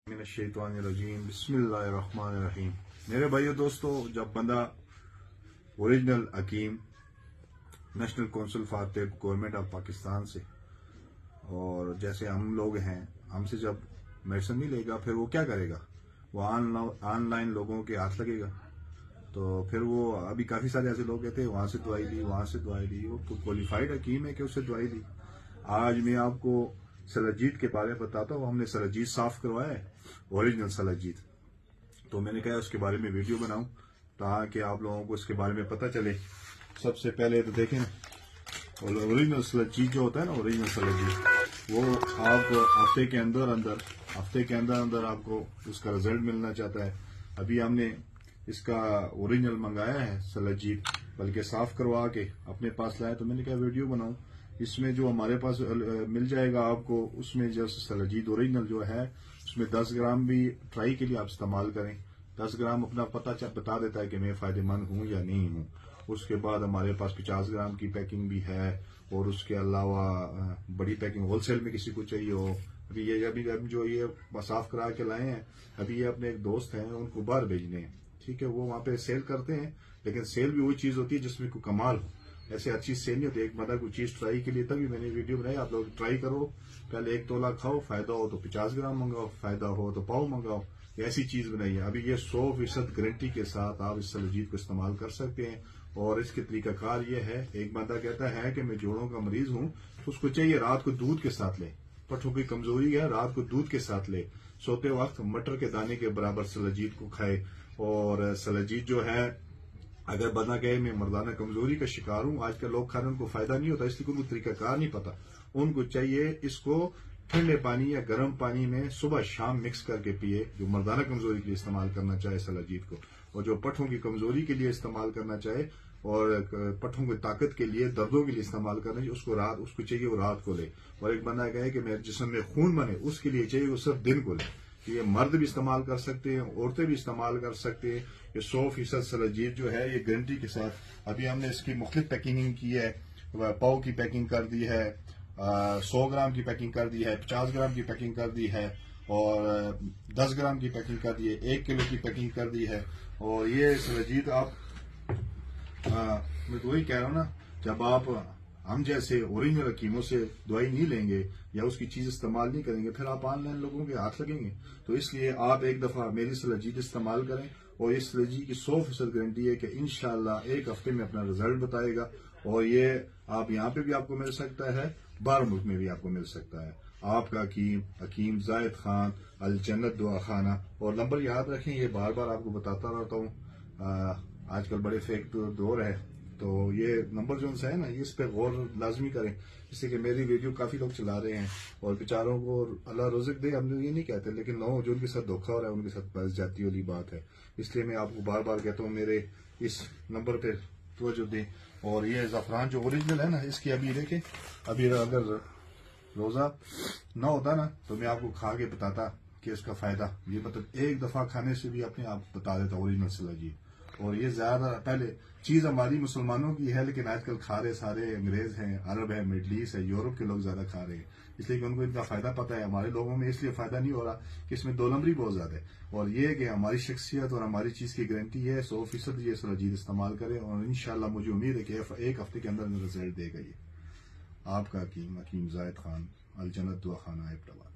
من الشیطان الرجیم بسم اللہ الرحمن الرحیم۔ میرے بھائیو دوستو، جب بندہ اوریجنل حکیم نیشنل کونسل فار طب گورنمنٹ آف پاکستان سے اور جیسے ہم لوگ ہیں، ہم سے جب میڈیسن نہیں لے گا، پھر وہ کیا کرے گا؟ وہ آن لائن لوگوں کے ہاتھ لگے گا۔ تو پھر وہ ابھی کافی سارے ایسے لوگ کہتے ہیں وہاں سے دوائی لی، وہاں سے دوائی لی، وہ کوالیفائڈ حکیم ہے کہ اس سے دوائی لی۔ آج میں آپ کو سلاجید کے بارے میں بتاتا ہوں۔ ہم نے سلاجید صاف کروایا ہے، اوریجنل سلاجید، تو میں نے کہا اس کے بارے میں ویڈیو بناؤں تاکہ آپ لوگوں کو اس کے بارے میں پتہ چلے۔ سب سے پہلے تو دیکھیں اوریجنل سلاجید جو ہوتا ہے نا، اوریجنل سلاجید وہ آپ ہفتے کے اندر آپ کو اس کا رزلٹ ملنا چاہتا ہے۔ ابھی ہم نے اس کا اوریجنل منگایا ہے سلاجید، بلکہ صاف کروا کے اپنے پاس لایا، تو میں نے کہا ویڈیو بناؤں۔ اس میں جو ہمارے پاس مل جائے گا آپ کو، اس میں جو سلاجید اوریجنل جو ہے اس میں 10 گرام بھی ٹرائی کے لیے آپ استعمال کریں۔ 10 گرام اپنا پتہ بتا دیتا ہے کہ میں فائدہ مند ہوں یا نہیں ہوں۔ اس کے بعد ہمارے پاس 50 گرام کی پیکنگ بھی ہے، اور اس کے علاوہ بڑی پیکنگ ہول سیل میں کسی کو چاہیے ہو۔ ابھی جو یہ صاف کرا کے لائے ہیں، ابھی یہ اپنے ایک دوست ہیں، ان کو باہر بھیجنے ہیں، ٹھیک ہے؟ وہ وہاں پہ سیل کرتے ہیں، لیکن سیل بھی وہی چیز ہوتی ہے جس میں کوئی کمال ہو۔ ایسے ہر چیز سیل نہیں ہوتی۔ ایک بندہ کوئی چیز ٹرائی کے لیے، تبھی میں نے ویڈیو بنائی۔ آپ لوگ ٹرائی کرو، پہلے 1 تولہ کھاؤ، فائدہ ہو تو 50 گرام منگاؤ، فائدہ ہو تو پاؤ منگاؤ، ایسی چیز بنائی ہے۔ ابھی یہ 100% گارنٹی کے ساتھ آپ اس سلاجید کو استعمال کر سکتے ہیں، اور اس کے طریقہ کار یہ ہے۔ ایک بندہ کہتا ہے کہ میں جوڑوں کا مریض ہوں، تو اس کو چاہیے رات کو دودھ کے ساتھ لے، پٹھوں کی کمزوری ہے، رات کو دودھ کے ساتھ لے، سوتے وقت مٹر کے دانے کے برابر سلاجید کو کھائے۔ اور سلاجید جو ہے، اگر بندہ کہے میں مردانہ کمزوری کا شکار ہوں، آج کل لوگ کھا رہے ہیں، ان کو فائدہ نہیں ہوتا، اس لیے ان کو طریقہ کار نہیں پتا۔ ان کو چاہیے اس کو ٹھنڈے پانی یا گرم پانی میں صبح شام مکس کر کے پیے، جو مردانہ کمزوری کے لیے استعمال کرنا چاہے سلاجید کو، اور جو پٹھوں کی کمزوری کے لیے استعمال کرنا چاہے اور پٹھوں کی طاقت کے لیے، دردوں کے لیے استعمال کرنا چاہیے، اس کو چاہیے وہ رات کو لے۔ اور ایک بندہ کہے کہ میرے جسم میں خون بنے، اس کے لیے چاہیے وہ صرف دن کو لے۔ یہ مرد بھی استعمال کر سکتے ہیں، عورتیں بھی استعمال کر سکتے ہیں۔ یہ 100% سلاجید جو ہے یہ گارنٹی کے ساتھ۔ ابھی ہم نے اس کی مختلف پیکنگ کی ہے، پاؤ کی پیکنگ کر دی ہے، 100 گرام کی پیکنگ کر دی ہے، 50 گرام کی پیکنگ کر دی ہے، اور 10 گرام کی پیکنگ کر دی ہے، 1 کلو کی پیکنگ کر دی ہے۔ اور یہ سلاجید آپ میں تو وہی کہہ رہا ہوں نا، جب آپ ہم جیسے اوریجنل حکیموں سے دوائی نہیں لیں گے یا اس کی چیز استعمال نہیں کریں گے، پھر آپ آن لائن لوگوں کے ہاتھ لگیں گے۔ تو اس لیے آپ ایک دفعہ میری سلاجید استعمال کریں، اور اس سلاجید کی 100% گارنٹی ہے کہ انشاءاللہ 1 ہفتے میں اپنا رزلٹ بتائے گا۔ اور یہ آپ یہاں پہ بھی آپ کو مل سکتا ہے، باہر ملک میں بھی آپ کو مل سکتا ہے۔ آپ کا حکیم زاہد خان، الجنت دعا خانہ۔ اور نمبر یاد رکھیں، یہ بار بار آپ کو بتاتا رہتا ہوں، آج کل بڑے فیک دور ہے، تو یہ نمبر جو ہے نا، اس پہ غور لازمی کریں، اس لیے کہ میری ویڈیو کافی لوگ چلا رہے ہیں، اور بیچاروں کو اللہ رزق دے، ہم یہ نہیں کہتے، لیکن لوگوں جو ان کے ساتھ دھوکہ ہو رہا ہے ان کے ساتھ بس جاتی والی بات ہے۔ اس لیے میں آپ کو بار بار کہتا ہوں میرے اس نمبر پہ توجہ دیں۔ اور یہ زعفران جو اوریجنل ہے نا، اس کی ابھی دیکھیں، ابھی اگر روزہ نہ ہوتا نا تو میں آپ کو کھا کے بتاتا کہ اس کا فائدہ، یہ مطلب ایک دفعہ کھانے سے بھی اپنے آپ بتا دیتا اوریجنل سلاجید۔ اور یہ زیادہ پہلے چیز ہماری مسلمانوں کی ہے، لیکن آج کل کھا رہے سارے انگریز ہیں، عرب ہے، مڈل ایسٹ ہے، یورپ کے لوگ زیادہ کھا رہے ہیں، اس لیے کہ ان کو ان کا فائدہ پتہ ہے۔ ہمارے لوگوں میں اس لیے فائدہ نہیں ہو رہا کہ اس میں 2 نمبری بہت زیادہ ہے۔ اور یہ کہ ہماری شخصیت اور ہماری چیز کی گارنٹی ہے، 100% یہ سلاجید استعمال کریں، اور انشاءاللہ مجھے امید ہے کہ 1 ہفتے کے اندر رزلٹ دے گا۔ یہ آپ کا حکیم زاہد خان، الجنت دعا خانہ، ایبٹ آباد۔